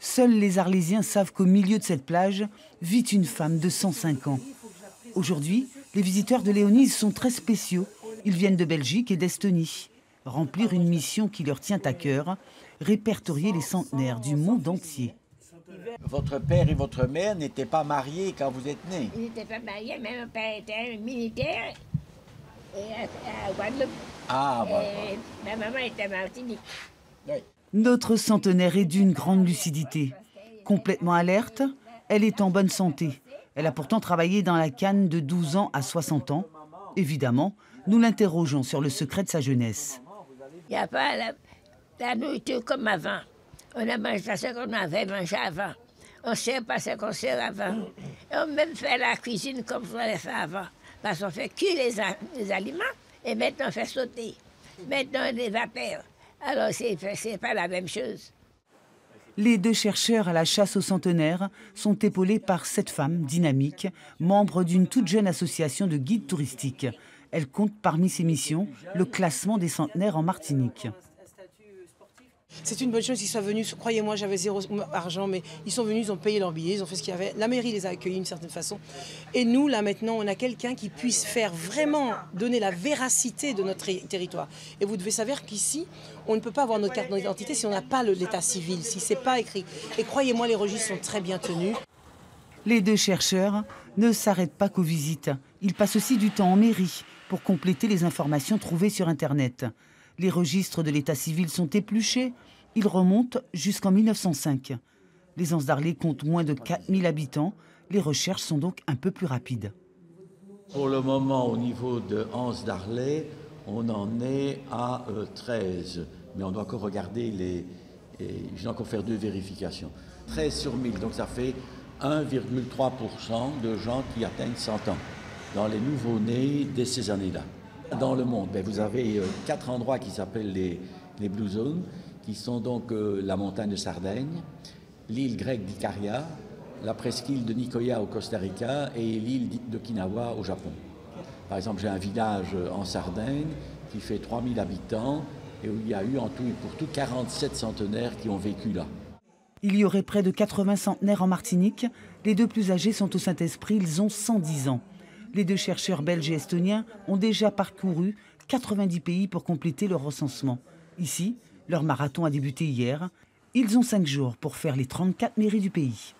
Seuls les Arlésiens savent qu'au milieu de cette plage vit une femme de 105 ans. Aujourd'hui, les visiteurs de Léonise sont très spéciaux. Ils viennent de Belgique et d'Estonie. Remplir une mission qui leur tient à cœur, répertorier les centenaires du monde entier. Votre père et votre mère n'étaient pas mariés quand vous êtes nés? Ils n'étaient pas mariés, mais mon père était un militaire à Guadeloupe. Ah, bon. Et ma maman était Martinique. Oui. Notre centenaire est d'une grande lucidité. Complètement alerte, elle est en bonne santé. Elle a pourtant travaillé dans la canne de 12 ans à 60 ans. Évidemment, nous l'interrogeons sur le secret de sa jeunesse. Il n'y a pas la nourriture comme avant. On a mangé ce qu'on avait mangé avant. On ne sait pas ce qu'on sert avant. Et on même fait la cuisine comme on l'avait fait avant. Parce qu'on fait cuire les aliments et maintenant on fait sauter. Maintenant on les vapeurs. Alors c'est pas la même chose. Les 2 chercheurs à la chasse aux centenaires sont épaulés par 7 femmes dynamiques, membres d'une toute jeune association de guides touristiques. Elle compte parmi ses missions le classement des centenaires en Martinique. C'est une bonne chose qu'ils soient venus. Croyez-moi, j'avais 0 argent, mais ils sont venus, ils ont payé leur billet, ils ont fait ce qu'il y avait. La mairie les a accueillis d'une certaine façon. Et nous, là maintenant, on a quelqu'un qui puisse faire vraiment donner la véracité de notre territoire. Et vous devez savoir qu'ici, on ne peut pas avoir notre carte d'identité si on n'a pas l'état civil, si c'est pas écrit. Et croyez-moi, les registres sont très bien tenus. Les 2 chercheurs ne s'arrêtent pas qu'aux visites. Ils passent aussi du temps en mairie pour compléter les informations trouvées sur Internet. Les registres de l'état civil sont épluchés. Ils remontent jusqu'en 1905. Les Anses d'Arlé comptent moins de 4000 habitants. Les recherches sont donc un peu plus rapides. Pour le moment, au niveau de Anses d'Arlé, on en est à 13. Mais on doit encore regarder je dois encore faire 2 vérifications. 13 sur 1000, donc ça fait 1,3% de gens qui atteignent 100 ans dans les nouveaux-nés dès ces années-là. Dans le monde, vous avez 4 endroits qui s'appellent les Blue Zones, qui sont donc la montagne de Sardaigne, l'île grecque d'Icaria, la presqu'île de Nicoya au Costa Rica et l'île d'Okinawa au Japon. Par exemple, j'ai un village en Sardaigne qui fait 3000 habitants et où il y a eu en tout et pour tout 47 centenaires qui ont vécu là. Il y aurait près de 80 centenaires en Martinique. Les 2 plus âgés sont au Saint-Esprit, ils ont 110 ans. Les 2 chercheurs belges et estoniens ont déjà parcouru 90 pays pour compléter leur recensement. Ici, leur marathon a débuté hier. Ils ont 5 jours pour faire les 34 mairies du pays.